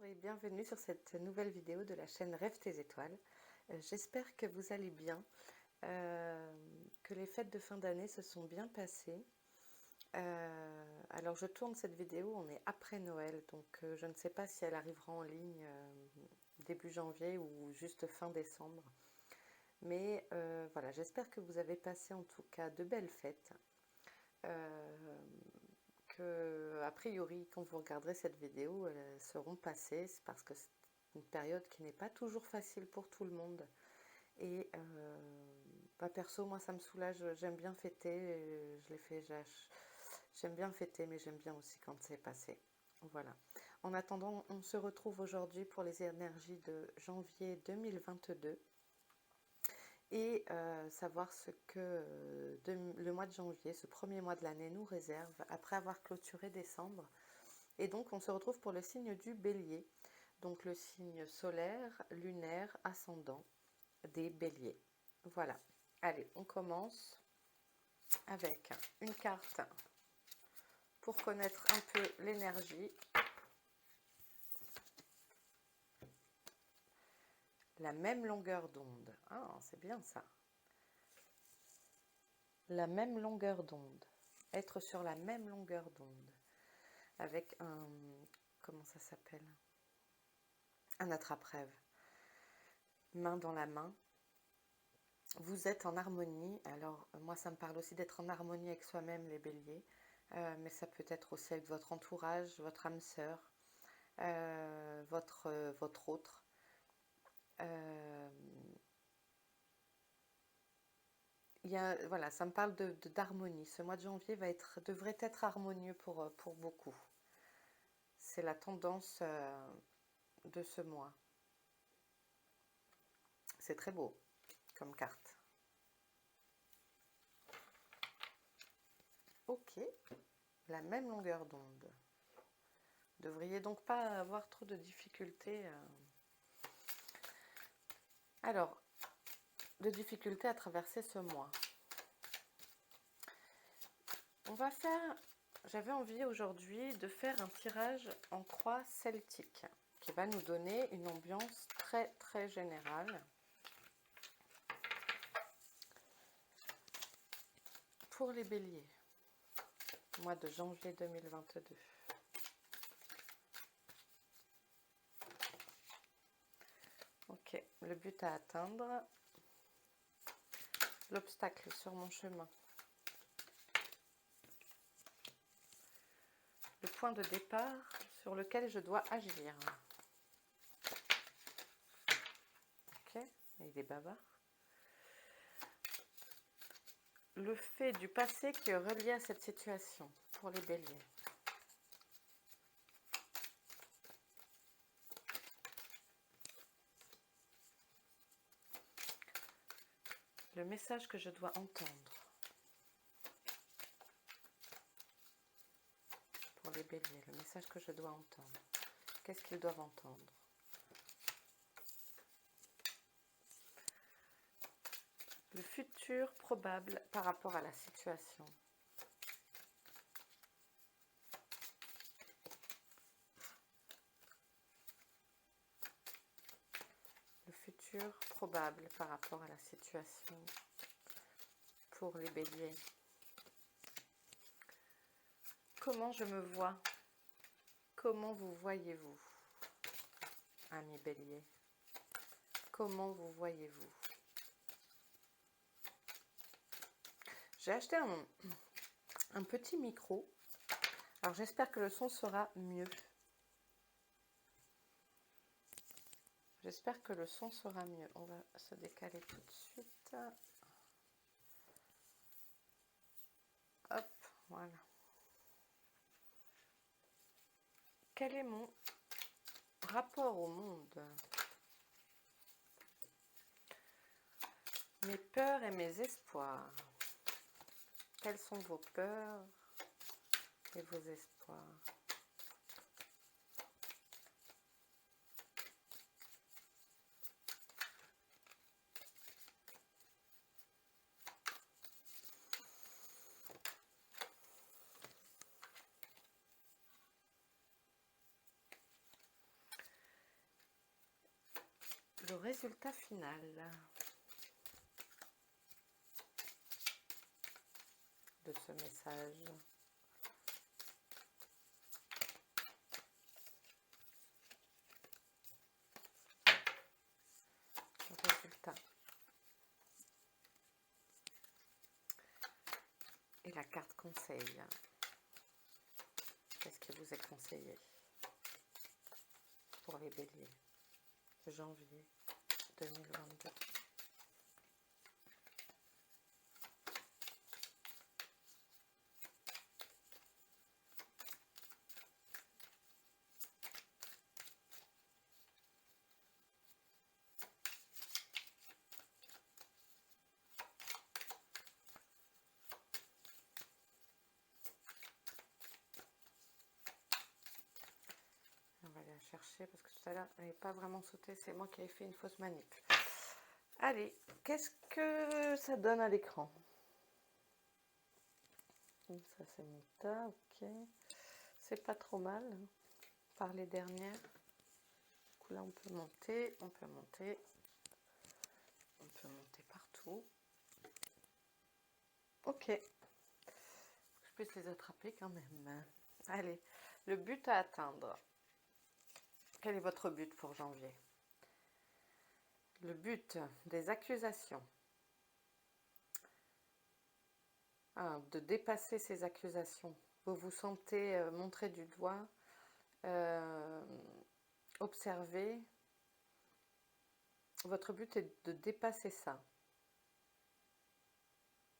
et bienvenue sur cette nouvelle vidéo de la chaîne Rêve tes étoiles. J'espère que vous allez bien, que les fêtes de fin d'année se sont bien passées. Alors je tourne cette vidéo, on est après Noël, donc je ne sais pas si elle arrivera en ligne début janvier ou juste fin décembre. Mais voilà, j'espère que vous avez passé en tout cas de belles fêtes. Que a priori quand vous regarderez cette vidéo elles seront passées, c'est parce que c'est une période qui n'est pas toujours facile pour tout le monde et perso moi ça me soulage, j'aime bien fêter, je l'ai fait, j'aime bien fêter mais j'aime bien aussi quand c'est passé. Voilà, en attendant on se retrouve aujourd'hui pour les énergies de janvier 2022 et savoir ce que le mois de janvier, ce premier mois de l'année, nous réserve après avoir clôturé décembre. Et donc on se retrouve pour le signe du Bélier, donc le signe solaire, lunaire, ascendant des Béliers. Voilà, allez, on commence avec une carte pour connaître un peu l'énergie. La même longueur d'onde. Ah, c'est bien ça. La même longueur d'onde. Être sur la même longueur d'onde. Avec un... Comment ça s'appelle? Un attrape-rêve. Main dans la main. Vous êtes en harmonie. Alors, moi, ça me parle aussi d'être en harmonie avec soi-même, les béliers. Mais ça peut être aussi avec votre entourage, votre âme sœur, votre autre. Voilà, ça me parle d'harmonie. Ce mois de janvier devrait être harmonieux pour beaucoup. C'est la tendance de ce mois. C'est très beau comme carte. Ok, la même longueur d'onde. Devriez donc pas avoir trop de difficultés. Alors, de difficultés à traverser ce mois. On va faire... J'avais envie aujourd'hui de faire un tirage en croix celtique qui va nous donner une ambiance très très générale pour les béliers, mois de janvier 2022. Ok, le but à atteindre, l'obstacle sur mon chemin, le point de départ sur lequel je dois agir. Ok, il est bavard. Le fait du passé qui est relié à cette situation pour les béliers. Le message que je dois entendre pour les béliers, le message que je dois entendre. Qu'est-ce qu'ils doivent entendre? Le futur probable par rapport à la situation. Le futur probable par rapport à la situation pour les béliers. Comment je me vois? Comment vous voyez-vous, amis béliers? Comment vous voyez-vous? J'ai acheté un petit micro. Alors j'espère que le son sera mieux. J'espère que le son sera mieux. On va se décaler tout de suite. Hop, voilà. Quel est mon rapport au monde? Mes peurs et mes espoirs. Quelles sont vos peurs et vos espoirs? le résultat final de ce message. Le résultat. Et la carte conseil. Qu'est-ce qui vous est conseillé pour les béliers? Janvier 2022. On va aller la chercher parce que tout à l'heure, elle n'est pas vraiment sautée. C'est moi qui ai fait une fausse manip. Allez, qu'est-ce que ça donne à l'écran? Ça, c'est mon tas, ok. C'est pas trop mal par les dernières. Du coup, là, on peut monter, on peut monter. On peut monter partout. Ok. Je puisse les attraper quand même. Allez, le but à atteindre. Quel est votre but pour janvier? Le but des accusations. De dépasser ces accusations. Vous vous sentez montré du doigt, observé. Votre but est de dépasser ça.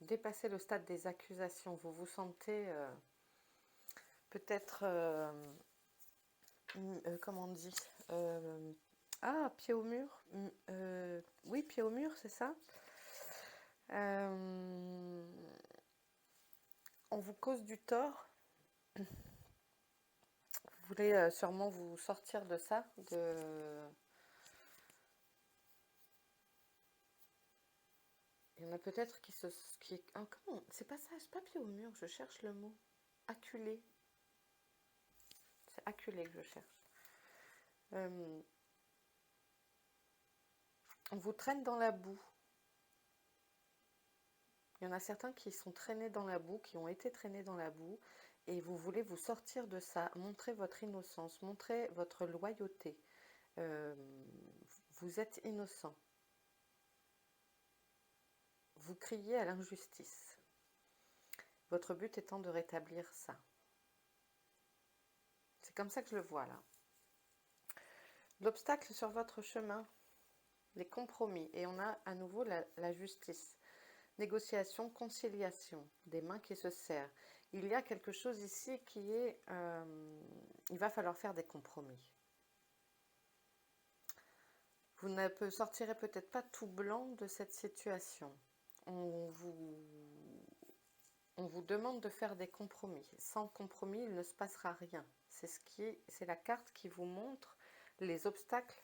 Dépasser le stade des accusations. Vous vous sentez peut-être, comment on dit, pied au mur. Oui, pied au mur, c'est ça. On vous cause du tort. Vous voulez sûrement vous sortir de ça, Il y en a peut-être qui se... comment c'est pas ça, c'est pas pied au mur, je cherche le mot. Acculé. C'est acculé que je cherche. On vous traîne dans la boue. Il y en a certains qui sont traînés dans la boue, qui ont été traînés dans la boue, et vous voulez vous sortir de ça, montrer votre innocence, montrer votre loyauté. Vous êtes innocent. Vous criez à l'injustice. Votre but étant de rétablir ça. C'est comme ça que je le vois là. L'obstacle sur votre chemin, les compromis, et on a à nouveau la justice. Négociation, conciliation, des mains qui se serrent. Il y a quelque chose ici qui est... il va falloir faire des compromis. Vous ne sortirez peut-être pas tout blanc de cette situation. On vous demande de faire des compromis. Sans compromis, il ne se passera rien. C'est la carte qui vous montre les obstacles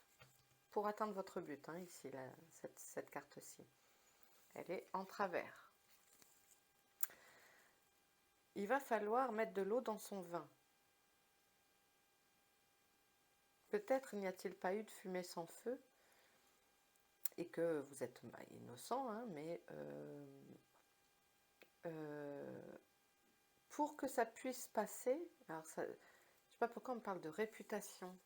pour atteindre votre but. Hein, ici, cette carte-ci. Elle est en travers. Il va falloir mettre de l'eau dans son vin. Peut-être n'y a-t-il pas eu de fumée sans feu et que vous êtes innocent, hein, mais pour que ça puisse passer, alors ça, je ne sais pas pourquoi on me parle de réputation.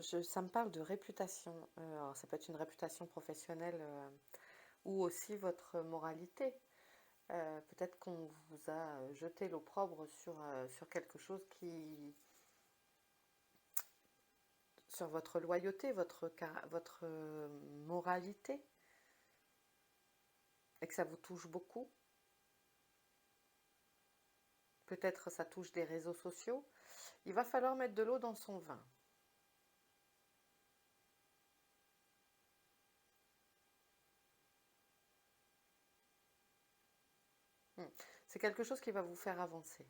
Ça me parle de réputation. Alors ça peut être une réputation professionnelle ou aussi votre moralité. Peut-être qu'on vous a jeté l'opprobre sur quelque chose sur votre loyauté, votre moralité, et que ça vous touche beaucoup. Peut-être ça touche des réseaux sociaux. Il va falloir mettre de l'eau dans son vin. C'est quelque chose qui va vous faire avancer.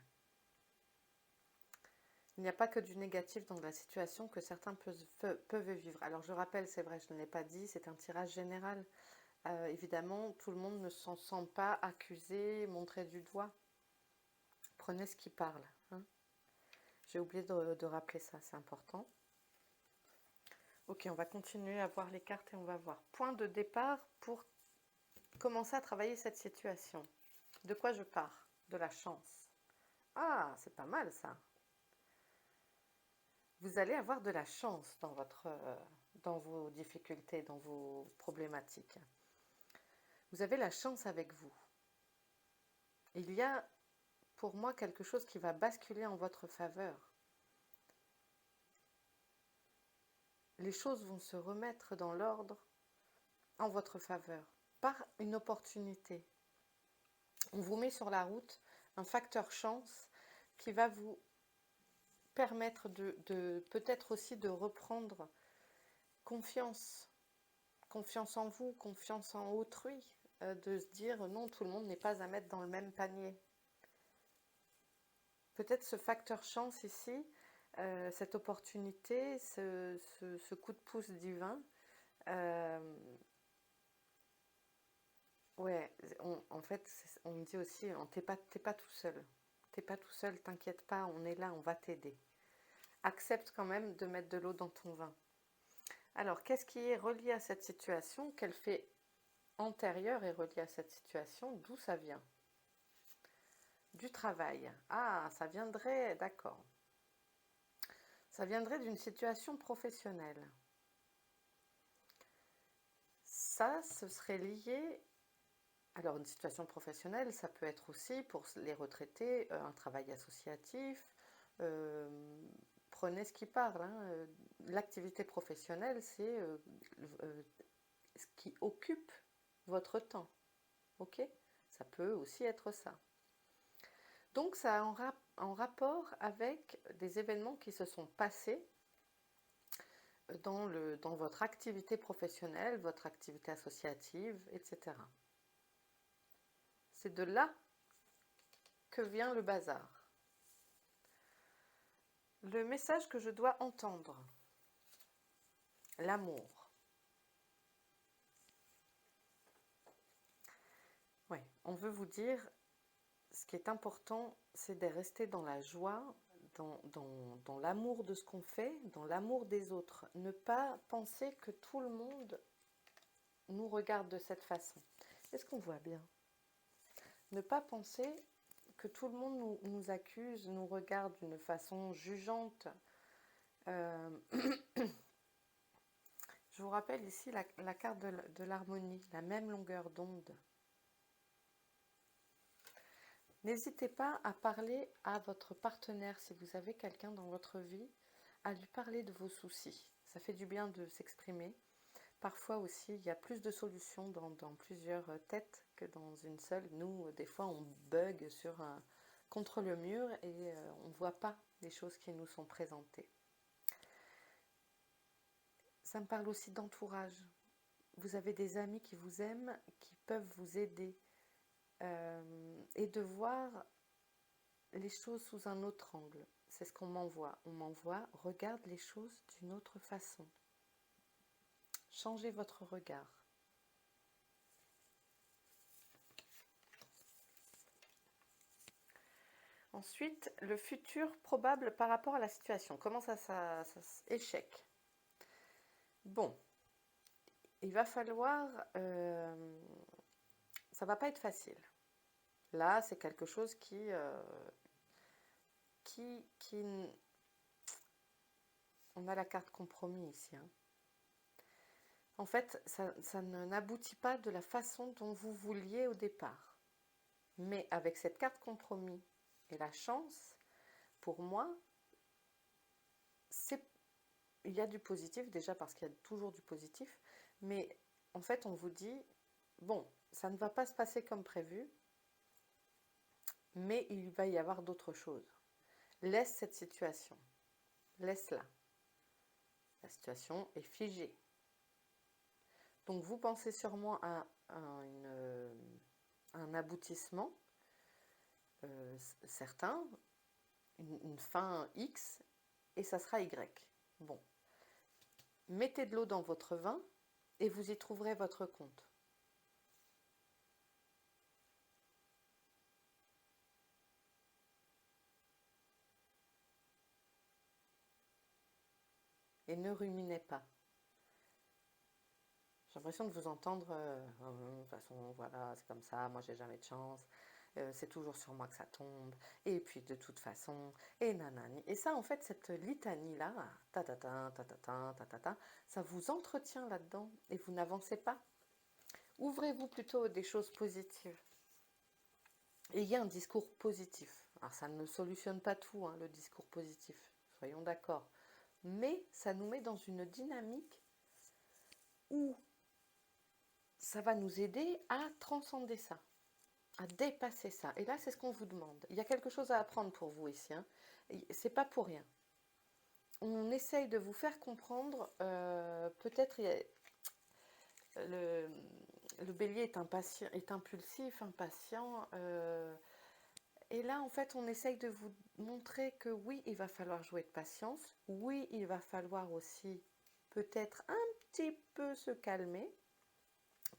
Il n'y a pas que du négatif dans la situation que certains peuvent vivre. Alors je rappelle, c'est vrai, je ne l'ai pas dit, c'est un tirage général. Évidemment, tout le monde ne s'en sent pas accusé, montré du doigt. Prenez ce qui parle. Hein. J'ai oublié de rappeler ça, c'est important. Ok, on va continuer à voir les cartes et on va voir. Point de départ pour commencer à travailler cette situation. De quoi je pars? De la chance. Ah, c'est pas mal ça. Vous allez avoir de la chance dans vos difficultés, dans vos problématiques. Vous avez la chance avec vous. Il y a pour moi quelque chose qui va basculer en votre faveur. Les choses vont se remettre dans l'ordre en votre faveur par une opportunité. On vous met sur la route un facteur chance qui va vous permettre de peut-être aussi de reprendre confiance, confiance en vous, confiance en autrui, de se dire non, tout le monde n'est pas à mettre dans le même panier. Peut-être ce facteur chance ici, cette opportunité, ce coup de pouce divin, ouais, en fait, on me dit aussi, t'es pas tout seul. T'es pas tout seul, t'inquiète pas, on est là, on va t'aider. Accepte quand même de mettre de l'eau dans ton vin. Alors, qu'est-ce qui est relié à cette situation? Quel fait antérieur est relié à cette situation? D'où ça vient? Du travail. Ah, ça viendrait, d'accord. Ça viendrait d'une situation professionnelle. Ça, ce serait lié. Alors, une situation professionnelle, ça peut être aussi pour les retraités, un travail associatif. euh, Prenez ce qui parle, hein. L'activité professionnelle, c'est ce qui occupe votre temps. Ok? Ça peut aussi être ça. Donc, ça a en rapport avec des événements qui se sont passés dans votre activité professionnelle, votre activité associative, etc. C'est de là que vient le bazar. Le message que je dois entendre, l'amour. Oui, on veut vous dire, ce qui est important, c'est de rester dans la joie, dans l'amour de ce qu'on fait, dans l'amour des autres. Ne pas penser que tout le monde nous regarde de cette façon. Est-ce qu'on voit bien? Ne pas penser que tout le monde nous accuse, nous regarde d'une façon jugeante. Euh, je vous rappelle ici la carte de l'harmonie, la même longueur d'onde. N'hésitez pas à parler à votre partenaire, si vous avez quelqu'un dans votre vie, à lui parler de vos soucis. Ça fait du bien de s'exprimer. Parfois aussi, il y a plus de solutions dans plusieurs têtes que dans une seule. Nous, des fois, on bug contre le mur et on ne voit pas les choses qui nous sont présentées. Ça me parle aussi d'entourage. Vous avez des amis qui vous aiment, qui peuvent vous aider. Et de voir les choses sous un autre angle. C'est ce qu'on m'envoie. On m'envoie, regarde les choses d'une autre façon. Changez votre regard. Ensuite, le futur probable par rapport à la situation. Comment ça échec. Bon, il va falloir... ça va pas être facile. Là, c'est quelque chose qui on a la carte compromis ici. Hein. En fait, ça n'aboutit pas de la façon dont vous vouliez au départ. Mais avec cette carte compromis et la chance, pour moi, il y a du positif, déjà parce qu'il y a toujours du positif, mais en fait, on vous dit, bon, ça ne va pas se passer comme prévu, mais il va y avoir d'autres choses. Laisse cette situation. Laisse-la. La situation est figée. Donc vous pensez sûrement à un aboutissement certain, une fin X, et ça sera Y. Bon. Mettez de l'eau dans votre vin et vous y trouverez votre compte. Et ne ruminez pas. J'ai l'impression de vous entendre, de toute façon, voilà, c'est comme ça, moi j'ai jamais de chance, c'est toujours sur moi que ça tombe, et puis de toute façon, et nanani. Et ça, en fait, cette litanie-là, ta ta ta ta ta ta ta ta ta, ça vous entretient là-dedans, et vous n'avancez pas. Ouvrez-vous plutôt des choses positives. Ayez un discours positif. Alors ça ne solutionne pas tout, hein, le discours positif, soyons d'accord. Mais ça nous met dans une dynamique où ça va nous aider à transcender ça, à dépasser ça. Et là, c'est ce qu'on vous demande. Il y a quelque chose à apprendre pour vous ici. Hein. C'est pas pour rien. On essaye de vous faire comprendre, peut-être le, le bélier est impatient, est impulsif, impatient. Et là, en fait, on essaye de vous montrer que oui, il va falloir jouer de patience. Oui, il va falloir aussi peut-être un petit peu se calmer.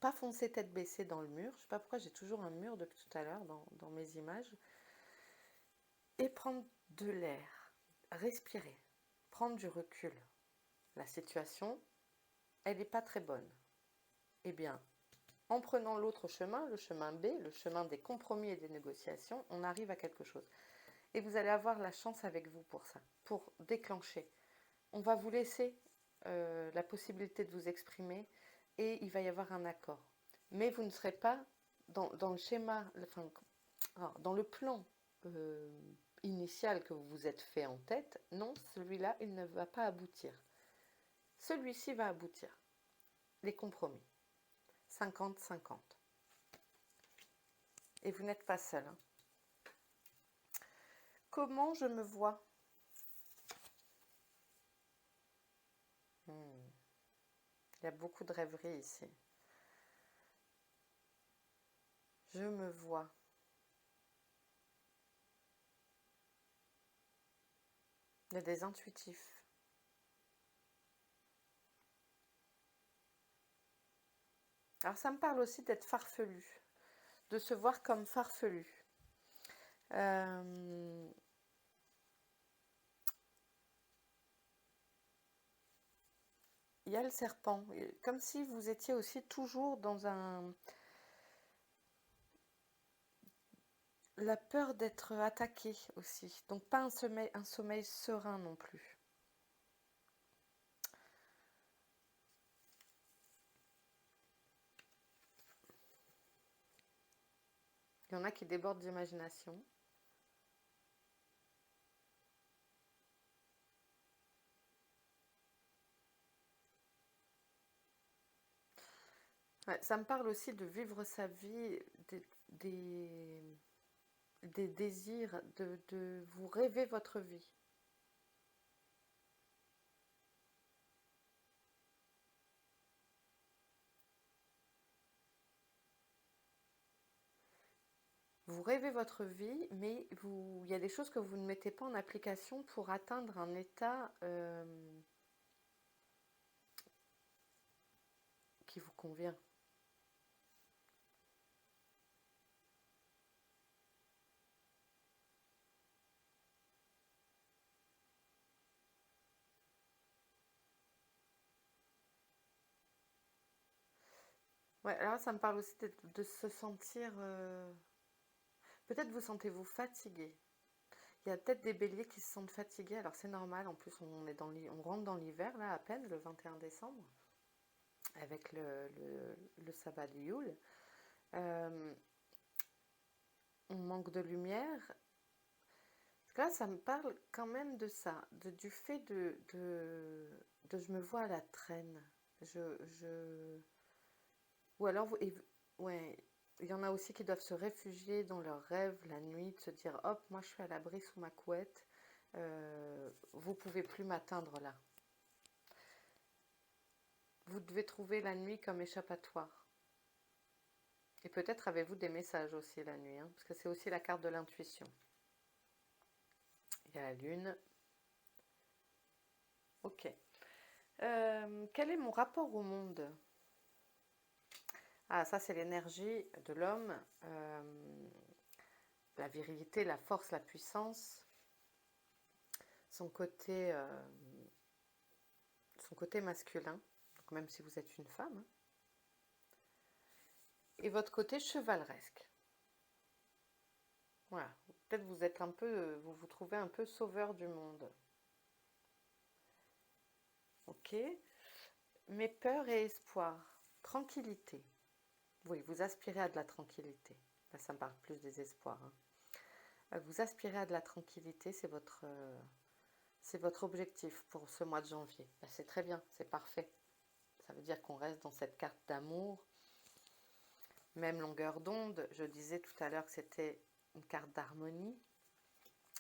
Pas foncer tête baissée dans le mur. Je ne sais pas pourquoi j'ai toujours un mur depuis tout à l'heure dans mes images. Et prendre de l'air. Respirer. Prendre du recul. La situation, elle n'est pas très bonne. Eh bien, en prenant l'autre chemin, le chemin B, le chemin des compromis et des négociations, on arrive à quelque chose. Et vous allez avoir la chance avec vous pour ça, pour déclencher. On va vous laisser la possibilité de vous exprimer et il va y avoir un accord. Mais vous ne serez pas dans le schéma, enfin, dans le plan initial que vous vous êtes fait en tête. Non, celui-là, il ne va pas aboutir. Celui-ci va aboutir. Les compromis. 50-50. Et vous n'êtes pas seul. Hein. Comment je me vois? Il y a beaucoup de rêveries ici. Je me vois. Il y a des intuitifs. Alors ça me parle aussi d'être farfelu, de se voir comme farfelu. Il y a le serpent, comme si vous étiez aussi toujours dans la peur d'être attaqué aussi. Donc pas un sommeil serein non plus. Il y en a qui débordent d'imagination. Ouais, ça me parle aussi de vivre sa vie, des désirs, de vous rêver votre vie. Vous rêvez votre vie, mais il y a des choses que vous ne mettez pas en application pour atteindre un état qui vous convient. Ouais, alors ça me parle aussi de se sentir... Peut-être vous sentez-vous fatigué. Il y a peut-être des béliers qui se sentent fatigués, alors c'est normal, en plus on rentre dans l'hiver, là, à peine, le 21 décembre, avec le sabbat de Yule. On manque de lumière. Là, ça me parle quand même de ça, du fait de je me vois à la traîne. Ou alors, ouais, il y en a aussi qui doivent se réfugier dans leurs rêves la nuit, de se dire, hop, moi je suis à l'abri sous ma couette, vous pouvez plus m'atteindre là. Vous devez trouver la nuit comme échappatoire. Et peut-être avez-vous des messages aussi la nuit, hein, parce que c'est aussi la carte de l'intuition. Il y a la lune. Ok. Quel est mon rapport au monde? Ah, ça c'est l'énergie de l'homme, la virilité, la force, la puissance, son côté masculin, donc même si vous êtes une femme. Hein. Et votre côté chevaleresque. Voilà. Peut-être vous êtes un peu, vous vous trouvez un peu sauveur du monde. Ok. Mais peur et espoir. Tranquillité. Oui, vous aspirez à de la tranquillité. Là, ça me parle plus des espoirs. Vous aspirez à de la tranquillité, c'est votre objectif pour ce mois de janvier. Ben, c'est très bien, c'est parfait. Ça veut dire qu'on reste dans cette carte d'amour. Même longueur d'onde, je disais tout à l'heure que c'était une carte d'harmonie,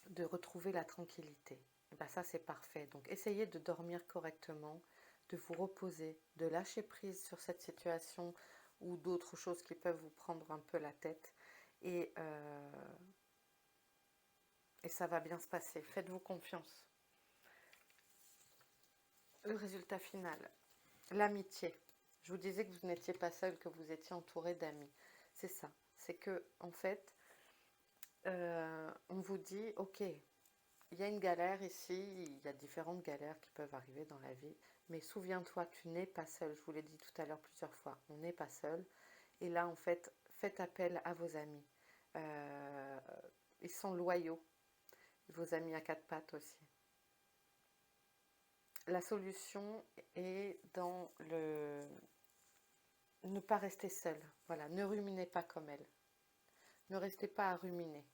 de retrouver la tranquillité. Et ben ça, c'est parfait. Donc, essayez de dormir correctement, de vous reposer, de lâcher prise sur cette situation ou d'autres choses qui peuvent vous prendre un peu la tête. Et ça va bien se passer. Faites-vous confiance. Le résultat final, l'amitié. Je vous disais que vous n'étiez pas seul, que vous étiez entouré d'amis. C'est ça. C'est que, en fait, on vous dit, ok, il y a une galère ici, il y a différentes galères qui peuvent arriver dans la vie, mais souviens-toi, tu n'es pas seul. Je vous l'ai dit tout à l'heure plusieurs fois, on n'est pas seul. Et là, en fait, faites appel à vos amis. Euh, Ils sont loyaux, vos amis à quatre pattes aussi. La solution est dans le ne pas rester seul. Voilà, ne ruminez pas comme elle. Ne restez pas à ruminer.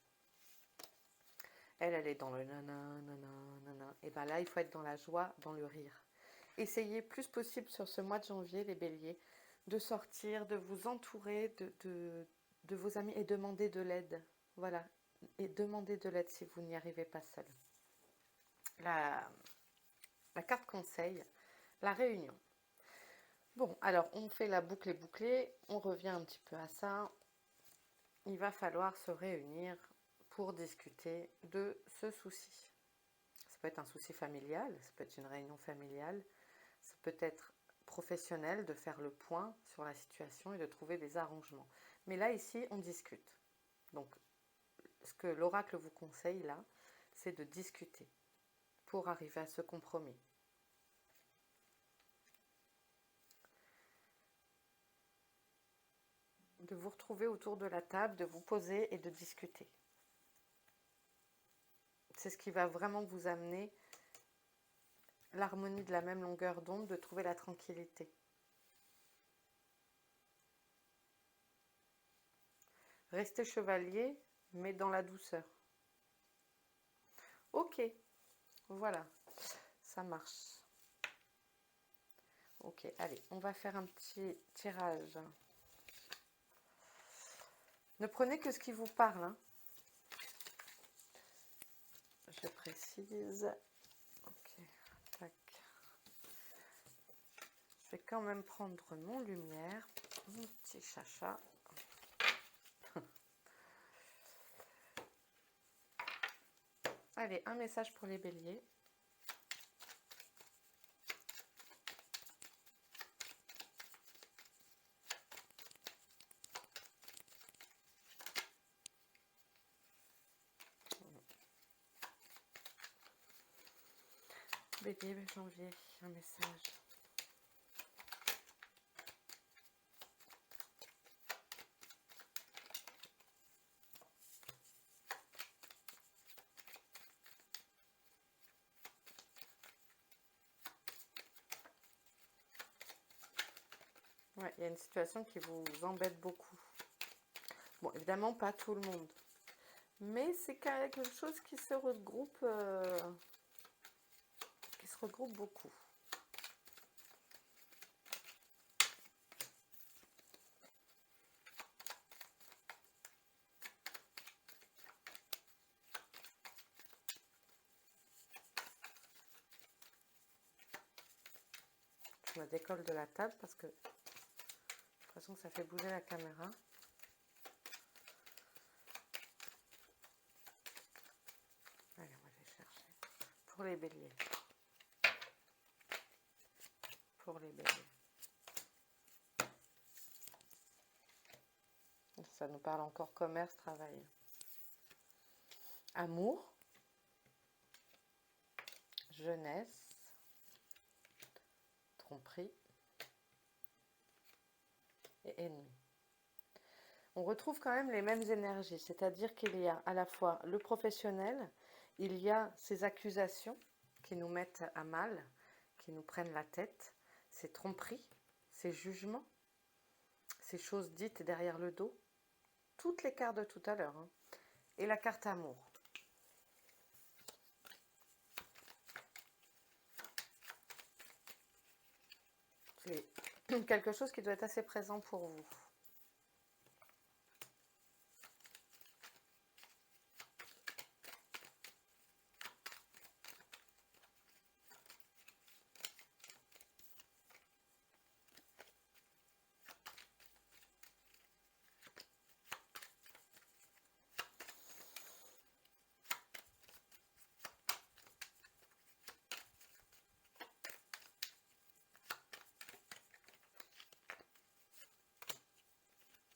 Elle est dans le nana, nana, nana. Et bien là, il faut être dans la joie, dans le rire. Essayez plus possible sur ce mois de janvier, les béliers, de sortir, de vous entourer de vos amis et demander de l'aide. Voilà, et demandez de l'aide si vous n'y arrivez pas seul. La carte conseil, la réunion. Bon, alors on fait la boucle et bouclée, on revient un petit peu à ça. Il va falloir se réunir pour discuter de ce souci. Ça peut être un souci familial, ça peut être une réunion familiale, ça peut être professionnel de faire le point sur la situation et de trouver des arrangements. Mais là, ici, on discute. Donc, ce que l'oracle vous conseille là, c'est de discuter pour arriver à ce compromis. De vous retrouver autour de la table, de vous poser et de discuter. C'est ce qui va vraiment vous amener l'harmonie de la même longueur d'onde, de trouver la tranquillité. Restez chevalier, mais dans la douceur. Ok, voilà, ça marche. Ok, allez, on va faire un petit tirage. Ne prenez que ce qui vous parle. Hein. Je précise. Ok, tac. Je vais quand même prendre mon lumière, mon petit chacha. Allez, un message pour les béliers. Bélier, janvier, un message. Ouais, il y a une situation qui vous embête beaucoup. Bon, évidemment, pas tout le monde. Mais c'est quelque chose qui se regroupe beaucoup. Je me décolle de la table parce que j'ai l'impression que ça fait bouger la caméra. Allez, on va aller chercher. Pour les béliers. Pour les béliers. Ça nous parle encore commerce, travail. Amour. Jeunesse. Tromperie. Et ennemi. On retrouve quand même les mêmes énergies, c'est-à-dire qu'il y a à la fois le professionnel, il y a ces accusations qui nous mettent à mal, qui nous prennent la tête, ces tromperies, ces jugements, ces choses dites derrière le dos, toutes les cartes de tout à l'heure, hein. Et la carte amour. C'est quelque chose qui doit être assez présent pour vous.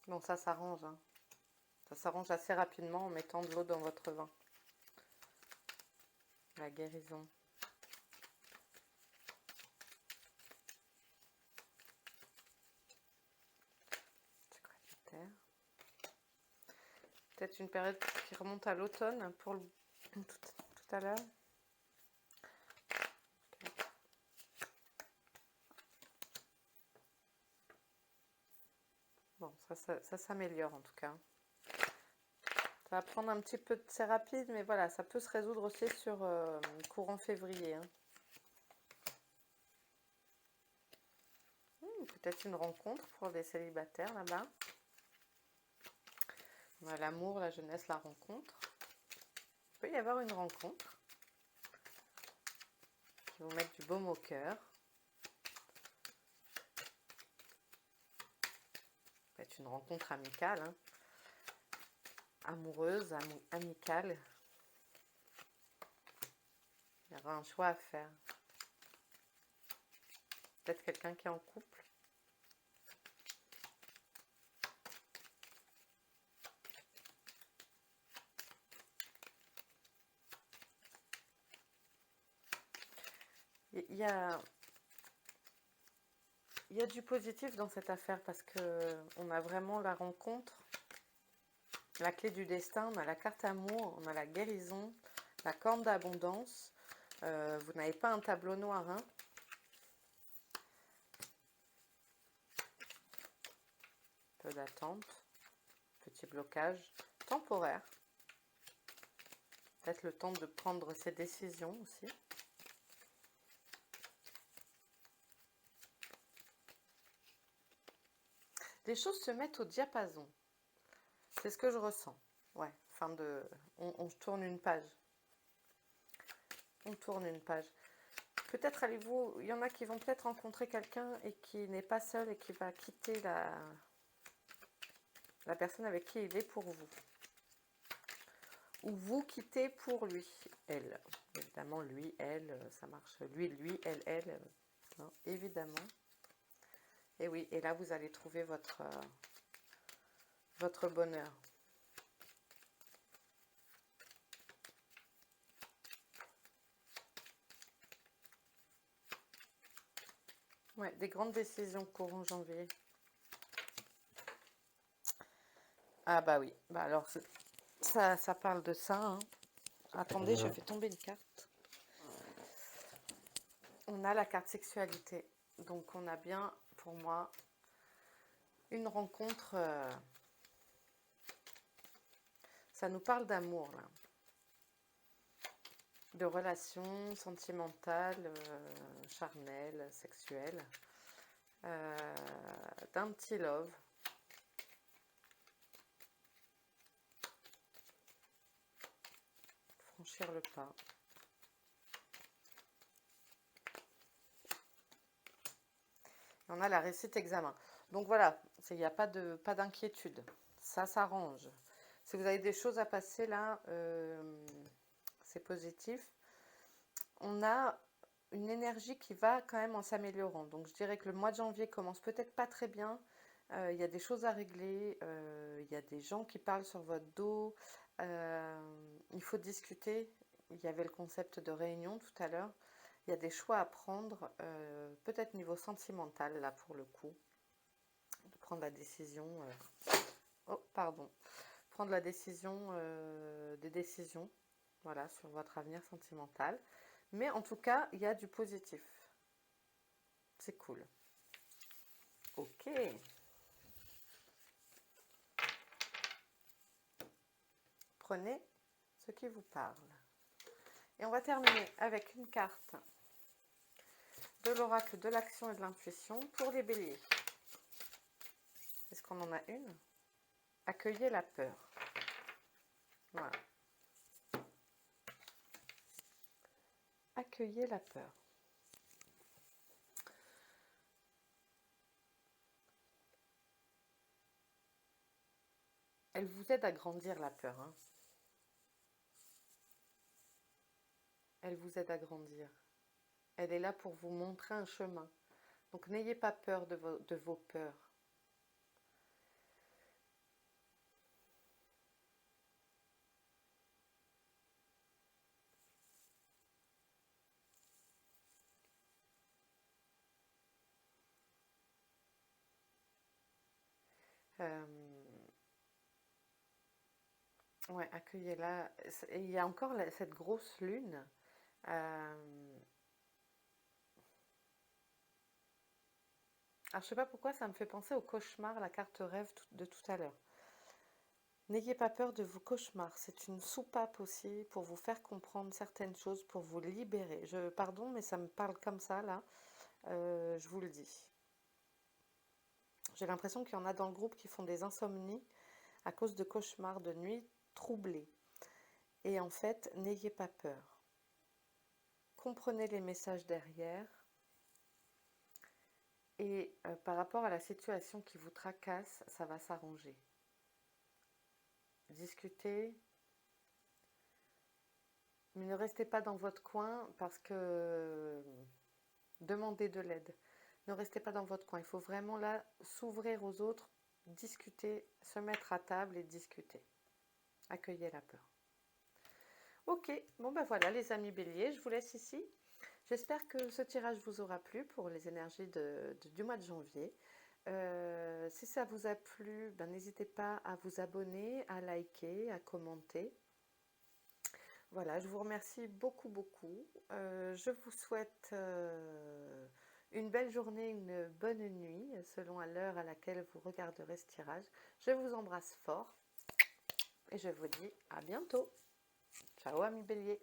Bon, ça s'arrange, hein. Ça s'arrange assez rapidement en mettant de l'eau dans votre vin. La guérison. Peut-être une période qui remonte à l'automne pour tout à l'heure. Bon, ça s'améliore en tout cas. Ça va prendre un petit peu, c'est rapide, mais voilà, ça peut se résoudre aussi sur courant février, hein. Peut-être une rencontre pour les célibataires là-bas. On a l'amour, la jeunesse, la rencontre. Il peut y avoir une rencontre qui vous mettre du baume au cœur. Ça peut être une rencontre amicale, hein. Amoureuse, amicale. Il y aura un choix à faire. Peut-être quelqu'un qui est en couple. Il y a du positif dans cette affaire parce que on a vraiment la rencontre, la clé du destin, on a la carte amour, on a la guérison, la corne d'abondance. Vous n'avez pas un tableau noir, hein. Peu d'attente, petit blocage temporaire. Peut-être le temps de prendre ses décisions aussi. Les choses se mettent au diapason. C'est ce que je ressens. Ouais, fin de... On tourne une page. On tourne une page. Peut-être allez-vous... Il y en a qui vont peut-être rencontrer quelqu'un et qui n'est pas seul et qui va quitter la personne avec qui il est pour vous. Ou vous quittez pour lui, elle. Évidemment, lui, elle, ça marche. Lui, elle. Non, évidemment. Et oui, et là, vous allez trouver votre bonheur. Ouais, des grandes décisions courant janvier. Ah bah oui, bah alors ça parle de ça, hein. Attendez, je fais tomber une carte. On a la carte sexualité, donc on a bien, pour moi, une rencontre. Ça nous parle d'amour là, de relations sentimentales, charnelles, sexuelles, d'un petit love. Franchir le pas. On a la réussite examen. Donc voilà, il n'y a pas d'inquiétude. Ça s'arrange. Si vous avez des choses à passer là, c'est positif. On a une énergie qui va quand même en s'améliorant. Donc je dirais que le mois de janvier commence peut-être pas très bien. Il y a des choses à régler. Il y a des gens qui parlent sur votre dos. Il faut discuter. Il y avait le concept de réunion tout à l'heure. Il y a des choix à prendre, peut-être niveau sentimental, là, pour le coup. De prendre la décision oh, pardon, prendre la décision, des décisions, voilà, sur votre avenir sentimental. Mais en tout cas, il y a du positif. C'est cool. Ok. Prenez ce qui vous parle. Et on va terminer avec une carte de l'oracle de l'action et de l'intuition pour les béliers. Est-ce qu'on en a une? Accueillez la peur. Voilà. Accueillez la peur. Elle vous aide à grandir, la peur, hein. Elle vous aide à grandir. Elle est là pour vous montrer un chemin. Donc n'ayez pas peur de vos peurs. Ouais, accueillez-la. Et il y a encore cette grosse lune. Alors, je sais pas pourquoi ça me fait penser au cauchemar, la carte rêve de tout à l'heure. N'ayez pas peur de vos cauchemars. C'est une soupape aussi pour vous faire comprendre certaines choses, pour vous libérer. Pardon, mais ça me parle comme ça, là. Je vous le dis. J'ai l'impression qu'il y en a dans le groupe qui font des insomnies à cause de cauchemars de nuit troublées. Et en fait, n'ayez pas peur. Comprenez les messages derrière. Et par rapport à la situation qui vous tracasse, ça va s'arranger. Discutez, mais ne restez pas dans votre coin parce que demandez de l'aide. Ne restez pas dans votre coin. Il faut vraiment là s'ouvrir aux autres, discuter, se mettre à table et discuter. Accueillez la peur. Ok, bon ben voilà les amis béliers, je vous laisse ici. J'espère que ce tirage vous aura plu pour les énergies du mois de janvier. Si ça vous a plu, ben, n'hésitez pas à vous abonner, à liker, à commenter. Voilà, je vous remercie beaucoup, beaucoup. Je vous souhaite une belle journée, une bonne nuit, selon à l'heure à laquelle vous regarderez ce tirage. Je vous embrasse fort et je vous dis à bientôt. Ciao amis béliers.